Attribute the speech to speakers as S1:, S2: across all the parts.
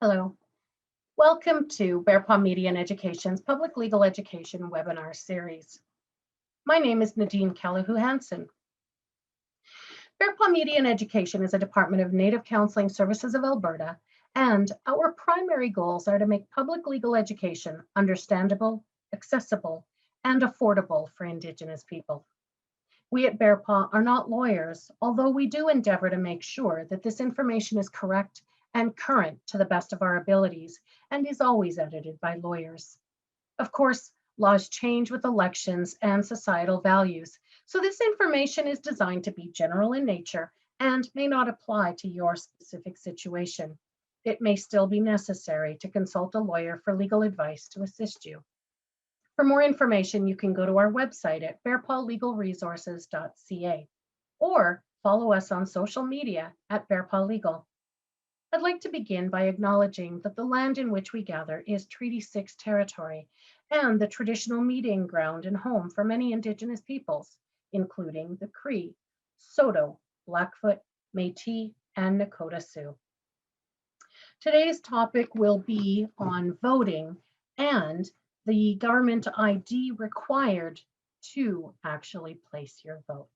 S1: Hello. Welcome to Bear Paw Media and Education's Public Legal Education webinar series. My name is Nadine Callahoo Hansen. Bear Paw Media and Education is a department of Native Counseling Services of Alberta, and our primary goals are to make public legal education understandable, accessible, and affordable for Indigenous people. We at Bear Paw are not lawyers, although we do endeavor to make sure that this information is correct and current to the best of our abilities, and is always edited by lawyers. Of course, laws change with elections and societal values, so this information is designed to be general in nature and may not apply to your specific situation. It may still be necessary to consult a lawyer for legal advice to assist you. For more information, you can go to our website at bearpawlegalresources.ca or follow us on social media at Bear Paw Legal. I'd like to begin by acknowledging that the land in which we gather is Treaty 6 territory and the traditional meeting ground and home for many Indigenous peoples, including the Cree, Saulteaux, Blackfoot, Métis, and Nakota Sioux. Today's topic will be on voting and the government ID required to actually place your vote.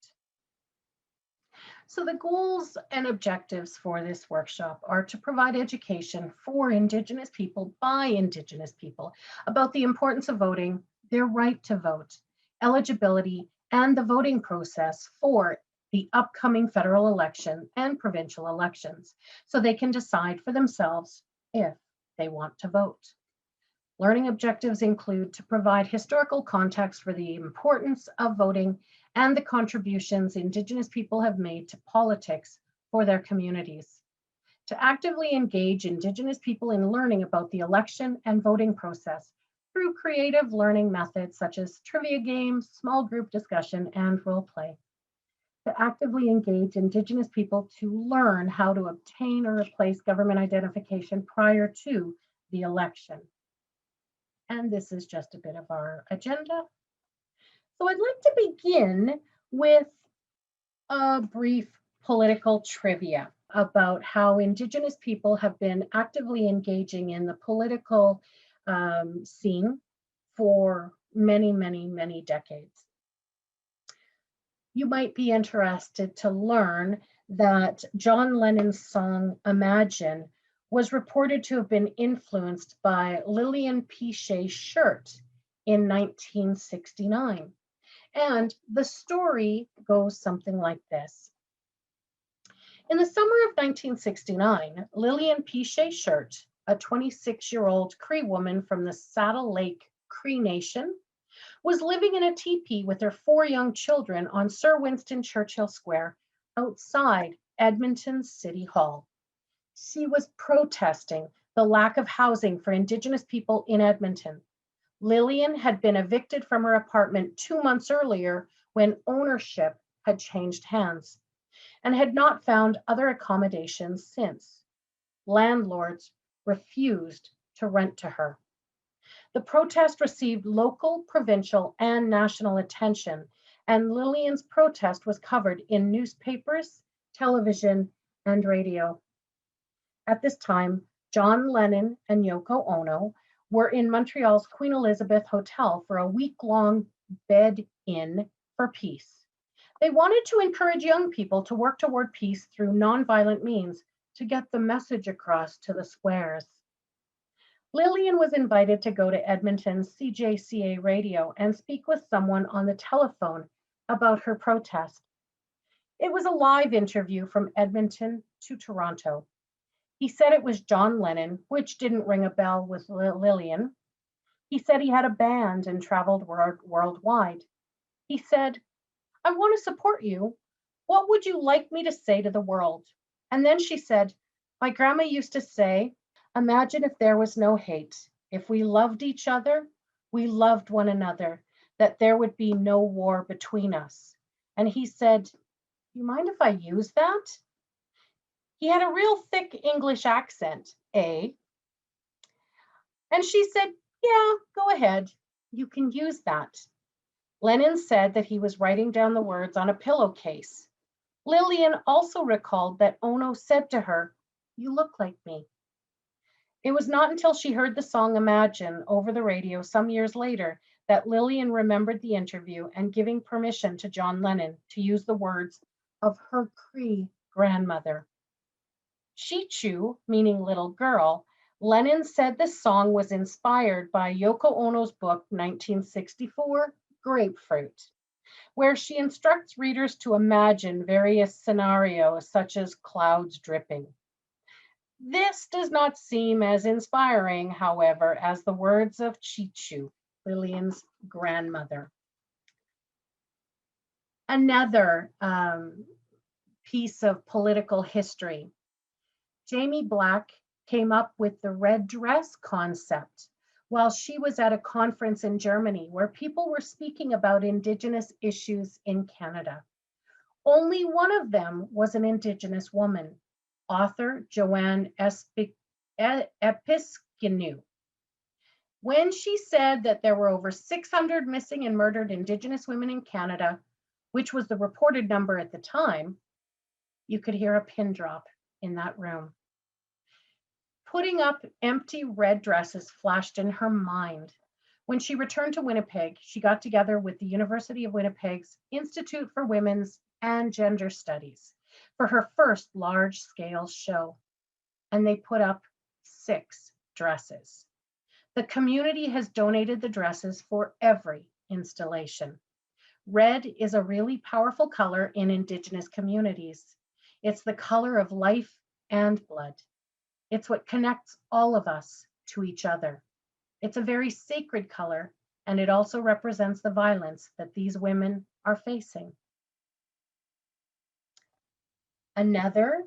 S1: So the goals and objectives for this workshop are to provide education for Indigenous people by Indigenous people about the importance of voting, their right to vote, eligibility, and the voting process for the upcoming federal election and provincial elections, so they can decide for themselves if they want to vote. Learning objectives include to provide historical context for the importance of voting and the contributions Indigenous people have made to politics for their communities. To actively engage Indigenous people in learning about the election and voting process through creative learning methods such as trivia games, small group discussion, and role play. To actively engage Indigenous people to learn how to obtain or replace government identification prior to the election. And this is just a bit of our agenda. So I'd like to begin with a brief political trivia about how Indigenous people have been actively engaging in the political scene for many, many, many decades. You might be interested to learn that John Lennon's song Imagine was reported to have been influenced by Lillian Pichet's shirt in 1969. And the story goes something like this. In the summer of 1969, Lillian Pichet's shirt, a 26-year-old Cree woman from the Saddle Lake Cree Nation, was living in a teepee with her 4 young children on Sir Winston Churchill Square outside Edmonton's City Hall. She was protesting the lack of housing for Indigenous people in Edmonton. Lillian had been evicted from her apartment 2 months earlier when ownership had changed hands and had not found other accommodations since. Landlords refused to rent to her. The protest received local, provincial, and national attention, and Lillian's protest was covered in newspapers, television, and radio. At this time, John Lennon and Yoko Ono were in Montreal's Queen Elizabeth Hotel for a week-long bed-in for peace. They wanted to encourage young people to work toward peace through nonviolent means to get the message across to the squares. Lillian was invited to go to Edmonton's CJCA radio and speak with someone on the telephone about her protest. It was a live interview from Edmonton to Toronto. He said it was John Lennon, which didn't ring a bell with Lillian. He said he had a band and traveled worldwide. He said, "I want to support you. What would you like me to say to the world?" And then she said, "My grandma used to say, imagine if there was no hate. If we loved each other, we loved one another, that there would be no war between us." And he said, "You mind if I use that?" He had a real thick English accent, eh? And she said, "Yeah, go ahead. You can use that." Lennon said that he was writing down the words on a pillowcase. Lillian also recalled that Ono said to her, "You look like me." It was not until she heard the song Imagine over the radio some years later that Lillian remembered the interview and giving permission to John Lennon to use the words of her Cree grandmother. Chichu, meaning little girl, Lennon said the song was inspired by Yoko Ono's book 1964, Grapefruit, where she instructs readers to imagine various scenarios such as clouds dripping. This does not seem as inspiring, however, as the words of Chichu, Lillian's grandmother. Another piece of political history. Jamie Black came up with the red dress concept while she was at a conference in Germany where people were speaking about Indigenous issues in Canada. Only one of them was an Indigenous woman, author Joanne Episcinu. When she said that there were over 600 missing and murdered Indigenous women in Canada, which was the reported number at the time, you could hear a pin drop in that room. Putting up empty red dresses flashed in her mind. When she returned to Winnipeg, she got together with the University of Winnipeg's Institute for Women's and Gender Studies for her first large-scale show, and they put up 6 dresses. The community has donated the dresses for every installation. Red is a really powerful color in Indigenous communities. It's the color of life and blood. It's what connects all of us to each other. It's a very sacred color, and it also represents the violence that these women are facing. Another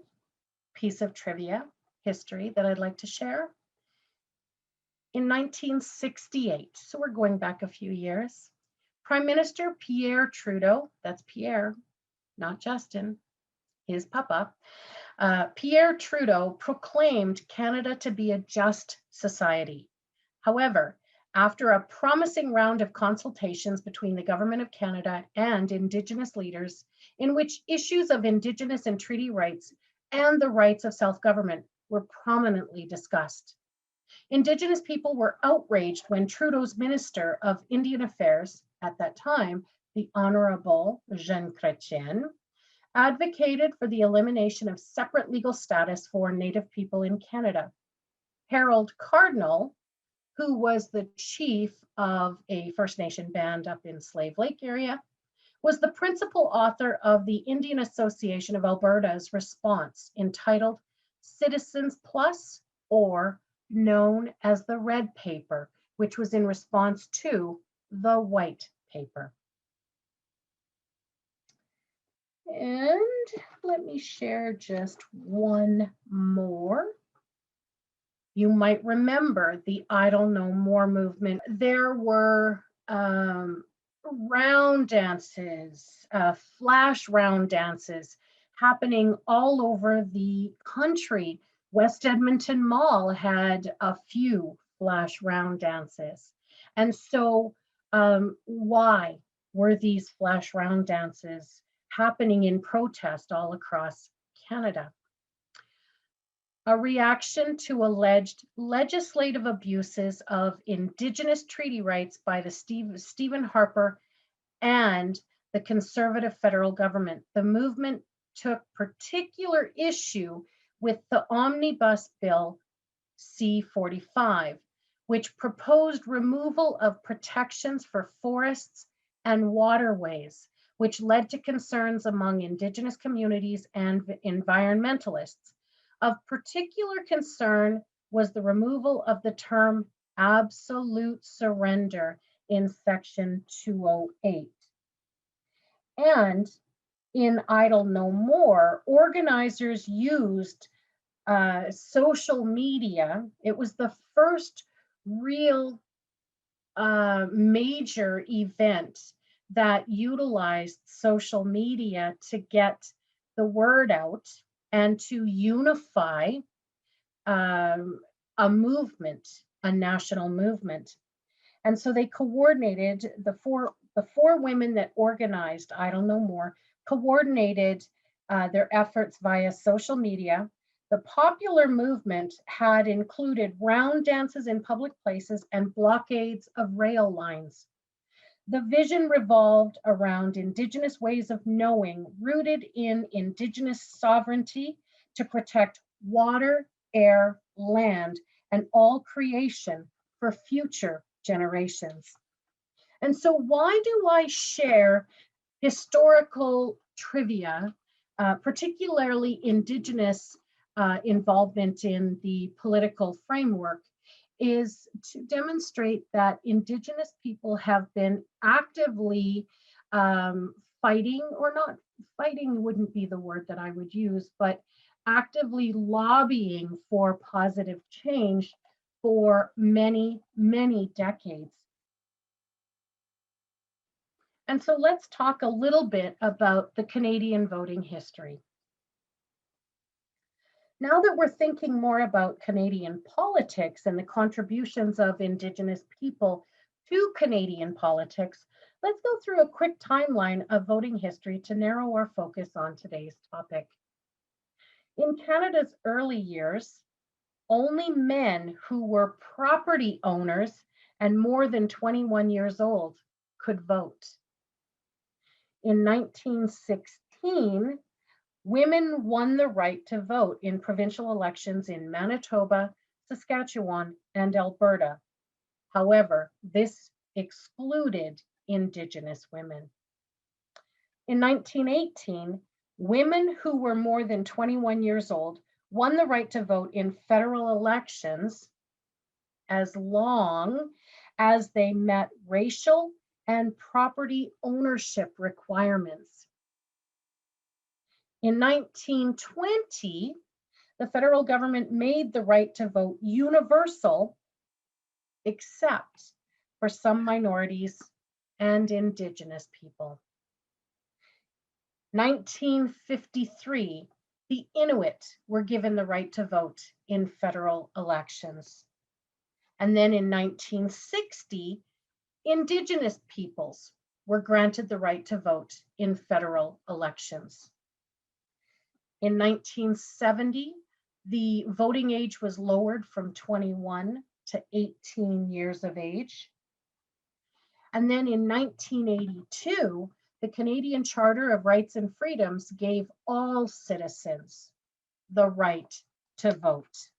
S1: piece of trivia history that I'd like to share. In 1968, so we're going back a few years, Prime Minister Pierre Trudeau, that's Pierre, not Justin, his papa, Pierre Trudeau proclaimed Canada to be a just society. However, after a promising round of consultations between the Government of Canada and Indigenous leaders, in which issues of Indigenous and treaty rights and the rights of self-government were prominently discussed, Indigenous people were outraged when Trudeau's Minister of Indian Affairs, at that time, the Honorable Jean Chrétien, advocated for the elimination of separate legal status for Native people in Canada. Harold Cardinal, who was the chief of a First Nation band up in Slave Lake area, was the principal author of the Indian Association of Alberta's response entitled Citizens Plus, or known as the Red Paper, which was in response to the White Paper. And let me share just one more. You might remember the Idle No More movement. There were round dances, flash round dances happening all over the country. West Edmonton Mall had a few flash round dances. And so why were these flash round dances happening in protest all across Canada? A reaction to alleged legislative abuses of Indigenous treaty rights by the Stephen Harper and the Conservative federal government. The movement took particular issue with the Omnibus Bill C-45, which proposed removal of protections for forests and waterways, which led to concerns among Indigenous communities and environmentalists. Of particular concern was the removal of the term absolute surrender in Section 208. And in Idle No More, organizers used social media. It was the first real major event that utilized social media to get the word out and to unify a movement, a national movement. And so they coordinated, the four women that organized Idle No More coordinated their efforts via social media. The popular movement had included round dances in public places and blockades of rail lines. The vision revolved around Indigenous ways of knowing, rooted in Indigenous sovereignty to protect water, air, land, and all creation for future generations. And so, why do I share historical trivia, particularly Indigenous involvement in the political framework, is to demonstrate that Indigenous people have been actively fighting, or not fighting wouldn't be the word that I would use, but actively lobbying for positive change for many, many decades. And so let's talk a little bit about the Canadian voting history. Now that we're thinking more about Canadian politics and the contributions of Indigenous people to Canadian politics, let's go through a quick timeline of voting history to narrow our focus on today's topic. In Canada's early years, only men who were property owners and more than 21 years old could vote. In 1916, women won the right to vote in provincial elections in Manitoba, Saskatchewan, and Alberta. However, this excluded Indigenous women. In 1918, women who were more than 21 years old won the right to vote in federal elections as long as they met racial and property ownership requirements. In 1920, the federal government made the right to vote universal, except for some minorities and Indigenous people. 1953, the Inuit were given the right to vote in federal elections. And then in 1960, Indigenous peoples were granted the right to vote in federal elections. In 1970, the voting age was lowered from 21 to 18 years of age. And then in 1982, the Canadian Charter of Rights and Freedoms gave all citizens the right to vote.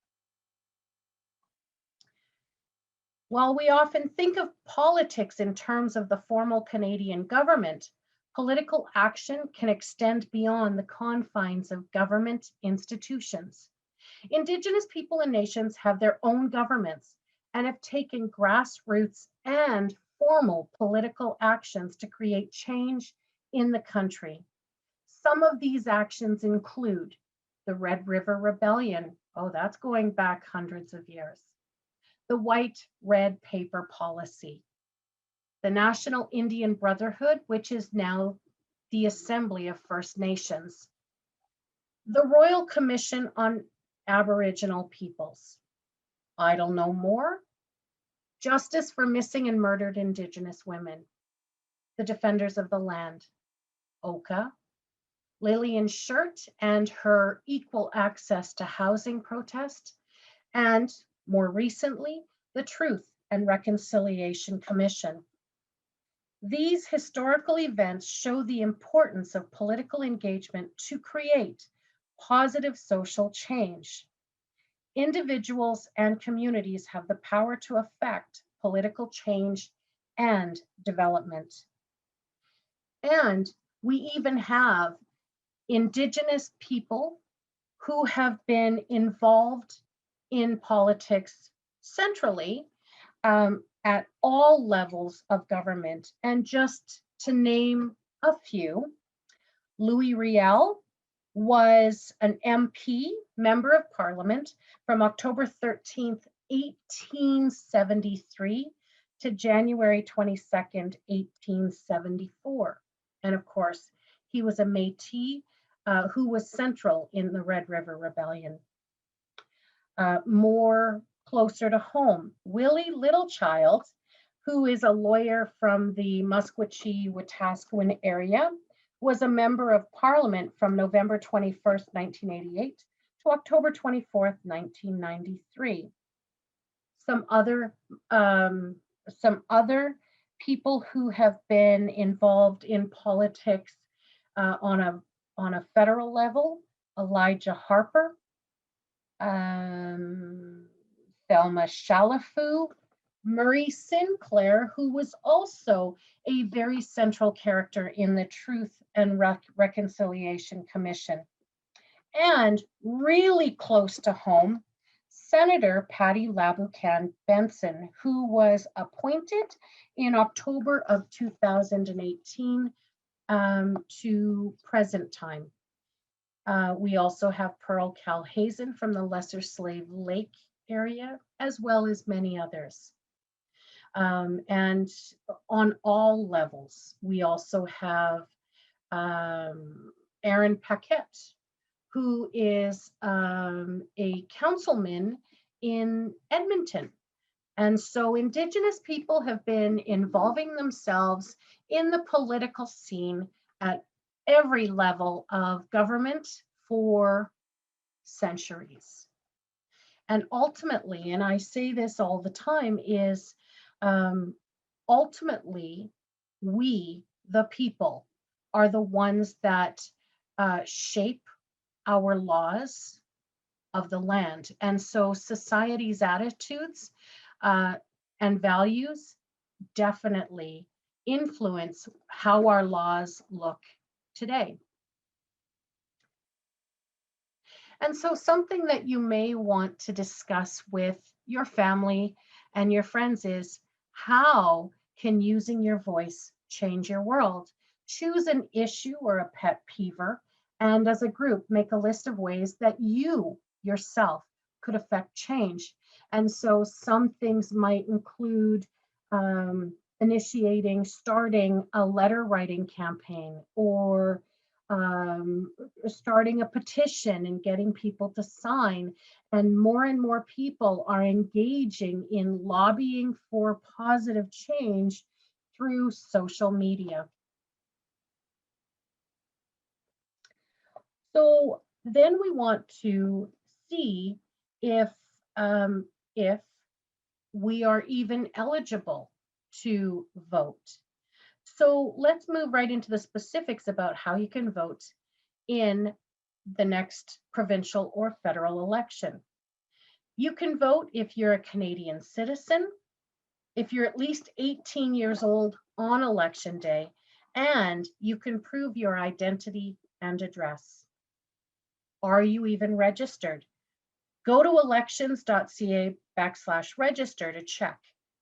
S1: While we often think of politics in terms of the formal Canadian government, political action can extend beyond the confines of government institutions. Indigenous people and nations have their own governments and have taken grassroots and formal political actions to create change in the country. Some of these actions include the Red River Rebellion. Oh, that's going back hundreds of years. The White Red Paper Policy, the National Indian Brotherhood, which is now the Assembly of First Nations, the Royal Commission on Aboriginal Peoples, Idle No More, Justice for Missing and Murdered Indigenous Women, the Defenders of the Land, OCA, Lillian Shirt and her equal access to housing protest, and more recently, the Truth and Reconciliation Commission. These historical events show the importance of political engagement to create positive social change. Individuals and communities have the power to affect political change and development. And we even have Indigenous people who have been involved in politics centrally at all levels of government. And just to name a few, Louis Riel was an MP, Member of Parliament, from October 13th, 1873 to January 22nd, 1874. And of course, he was a Métis who was central in the Red River Rebellion. More closer to home, Willie Littlechild, who is a lawyer from the Musqueam-Wetaskiwin area, was a Member of Parliament from November 21st, 1988 to October 24th, 1993. Some other um, some other people who have been involved in politics on a federal level: Elijah Harper, um, Thelma Shalafu, Murray Sinclair, who was also a very central character in the Truth and Reconciliation Commission. And really close to home, Senator Patty Laboucan Benson, who was appointed in October of 2018 to present time. We also have Pearl Calhazen from the Lesser Slave Lake area, as well as many others. And on all levels, we also have Aaron Paquette, who is a councilman in Edmonton. And so Indigenous people have been involving themselves in the political scene at every level of government for centuries. And ultimately, and I say this all the time, is ultimately we, the people, are the ones that shape our laws of the land. And so society's attitudes and values definitely influence how our laws look today. And so something that you may want to discuss with your family and your friends is, how can using your voice change your world? Choose an issue or a pet peever, and as a group, make a list of ways that you yourself could affect change. And so some things might include starting a letter writing campaign, or starting a petition and getting people to sign. And more people are engaging in lobbying for positive change through social media. So then we want to see if we are even eligible to vote. So let's move right into the specifics about how you can vote in the next provincial or federal election. You can vote if you're a Canadian citizen, if you're at least 18 years old on election day, and you can prove your identity and address. Are you even registered? Go to elections.ca/register to check,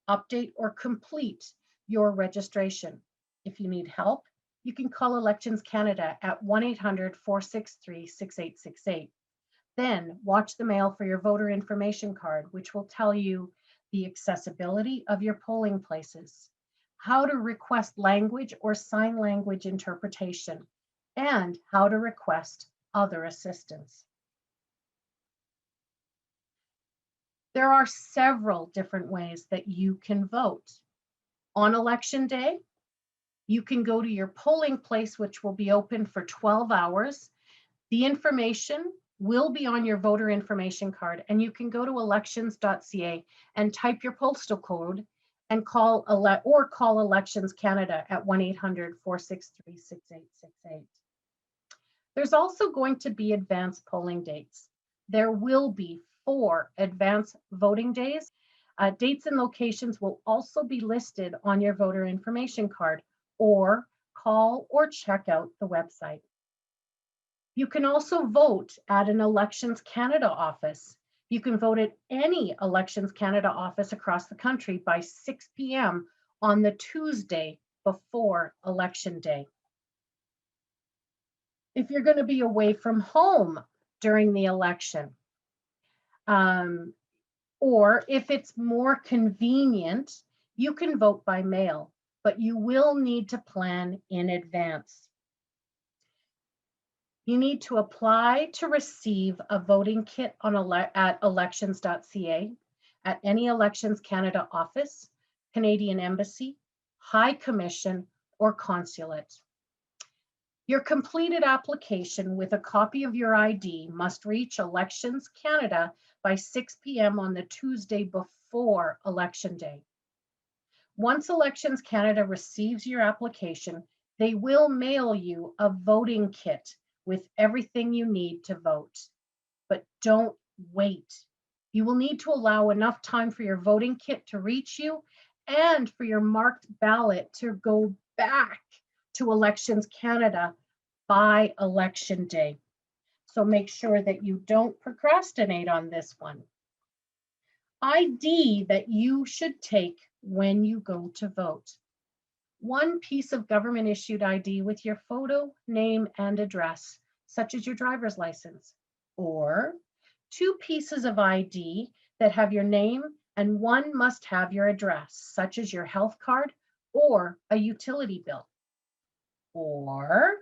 S1: update, or complete your registration. If you need help, you can call Elections Canada at 1-800-463-6868. Then watch the mail for your voter information card, which will tell you the accessibility of your polling places, how to request language or sign language interpretation, and how to request other assistance. There are several different ways that you can vote. On election day, you can go to your polling place, which will be open for 12 hours. The information will be on your voter information card, and you can go to elections.ca and type your postal code and call Elections Canada at 1-800-463-6868. There's also going to be advanced polling dates. There will be 4 advanced voting days. Dates and locations will also be listed on your voter information card, or call or check out the website. You can also vote at an Elections Canada office. You can vote at any Elections Canada office across the country by 6 p.m. on the Tuesday before Election Day. If you're going to be away from home during the election, or if it's more convenient, you can vote by mail, but you will need to plan in advance. You need to apply to receive a voting kit at elections.ca, at any Elections Canada office, Canadian Embassy, High Commission, or consulate. Your completed application with a copy of your ID must reach Elections Canada by 6 p.m. on the Tuesday before Election Day. Once Elections Canada receives your application, they will mail you a voting kit with everything you need to vote. But don't wait. You will need to allow enough time for your voting kit to reach you and for your marked ballot to go back to Elections Canada by Election Day. So make sure that you don't procrastinate on this one. ID that you should take when you go to vote. One piece of government issued ID with your photo, name, and address, such as your driver's license, or 2 pieces of ID that have your name and one must have your address, such as your health card or a utility bill. Or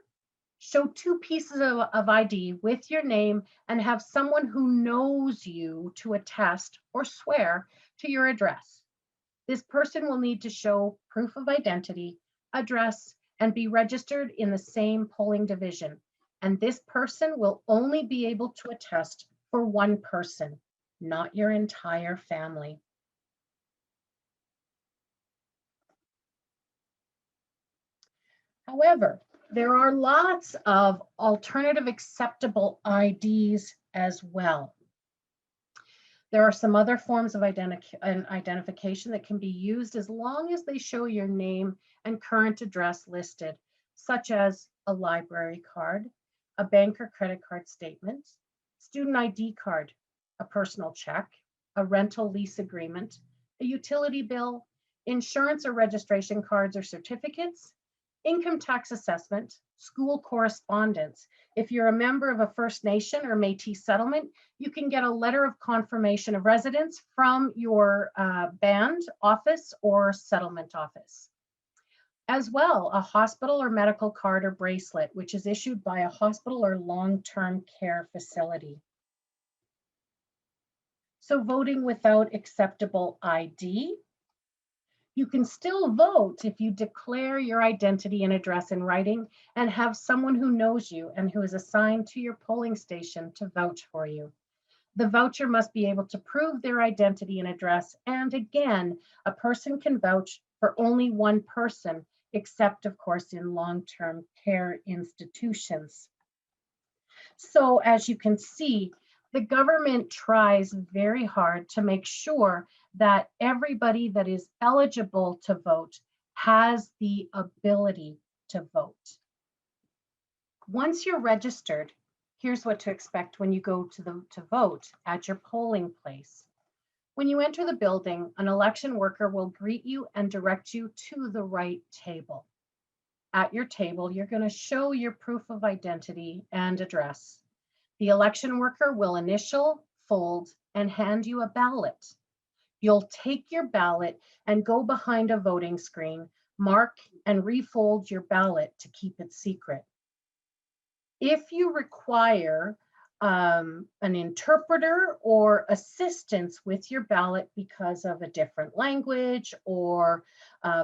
S1: show 2 pieces of ID with your name and have someone who knows you to attest or swear to your address. This person will need to show proof of identity, address, and be registered in the same polling division. And this person will only be able to attest for one person, not your entire family. However, there are lots of alternative acceptable IDs as well. There are some other forms of identification that can be used as long as they show your name and current address listed, such as a library card, a bank or credit card statement, student ID card, a personal check, a rental lease agreement, a utility bill, insurance or registration cards or certificates, income tax assessment, school correspondence. If you're a member of a First Nation or Métis settlement, you can get a letter of confirmation of residence from your band office or settlement office. As well, a hospital or medical card or bracelet, which is issued by a hospital or long-term care facility. So voting without acceptable ID, you can still vote if you declare your identity and address in writing and have someone who knows you and who is assigned to your polling station to vouch for you. The voucher must be able to prove their identity and address. And again, a person can vouch for only one person, except of course in long-term care institutions. So as you can see, the government tries very hard to make sure that everybody that is eligible to vote has the ability to vote. Once you're registered, here's what to expect when you go to vote at your polling place. When you enter the building, an election worker will greet you and direct you to the right table. At your table, you're going to show your proof of identity and address. The election worker will initial, fold, and hand you a ballot. You'll take your ballot and go behind a voting screen, mark and refold your ballot to keep it secret. If you require an interpreter or assistance with your ballot because of a different language or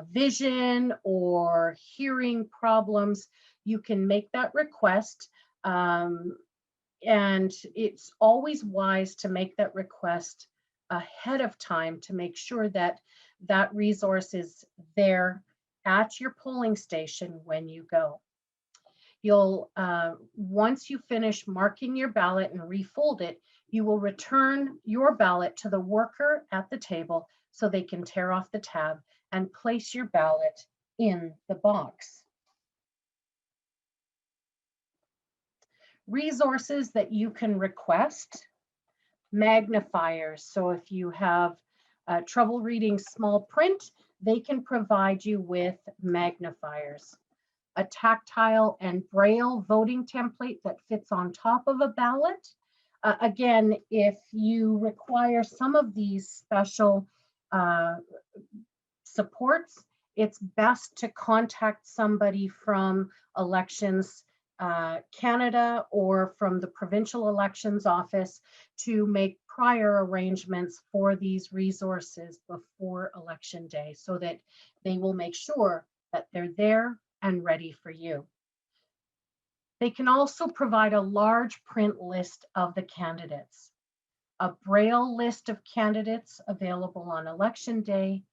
S1: vision or hearing problems, you can make that request. And it's always wise to make that request ahead of time to make sure that that resource is there at your polling station when you go. You'll, once you finish marking your ballot and refold it, you will return your ballot to the worker at the table so they can tear off the tab and place your ballot in the box. Resources that you can request: magnifiers. So if you have trouble reading small print, they can provide you with magnifiers. A tactile and braille voting template that fits on top of a ballot. Again, if you require some of these special supports, it's best to contact somebody from Elections Canada or from the provincial elections office to make prior arrangements for these resources before Election Day so that they will make sure that they're there and ready for you. They can also provide a large print list of the candidates, a braille list of candidates available on election day,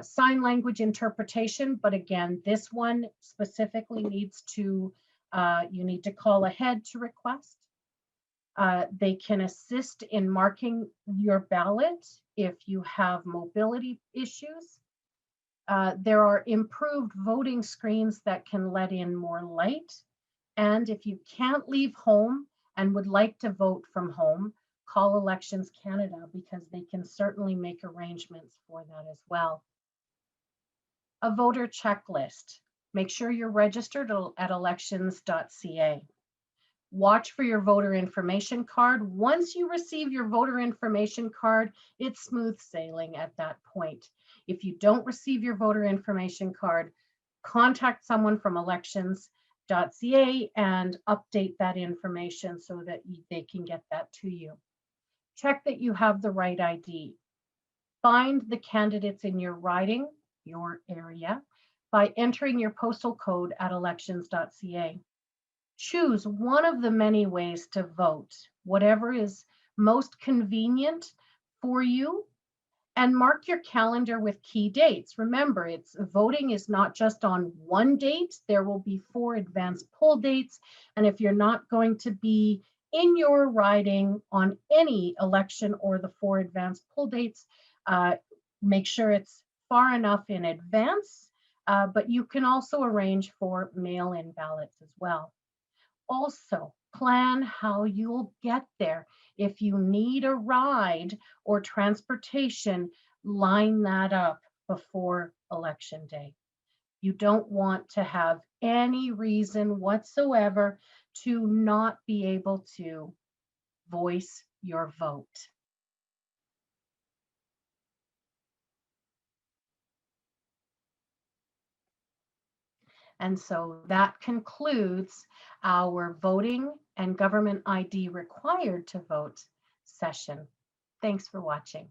S1: sign language interpretation, but again, this one specifically needs to, you need to call ahead to request. They can assist in marking your ballot if you have mobility issues. There are improved voting screens that can let in more light. And if you can't leave home and would like to vote from home, call Elections Canada because they can certainly make arrangements for that as well. A voter checklist. Make sure you're registered at elections.ca. Watch for your voter information card. Once you receive your voter information card, it's smooth sailing at that point. If you don't receive your voter information card, contact someone from elections.ca and update that information so that they can get that to you. Check that you have the right ID. Find the candidates in your riding, your area, by entering your postal code at elections.ca. Choose one of the many ways to vote, whatever is most convenient for you, and mark your calendar with key dates. Remember, voting is not just on one date. There will be 4 advance poll dates. And if you're not going to be in your riding on any election or the 4 advance poll dates, make sure it's far enough in advance, but you can also arrange for mail-in ballots as well. Also, plan how you'll get there. If you need a ride or transportation, line that up before election day. You don't want to have any reason whatsoever to not be able to voice your vote. And so that concludes our voting and government ID required to vote session. Thanks for watching.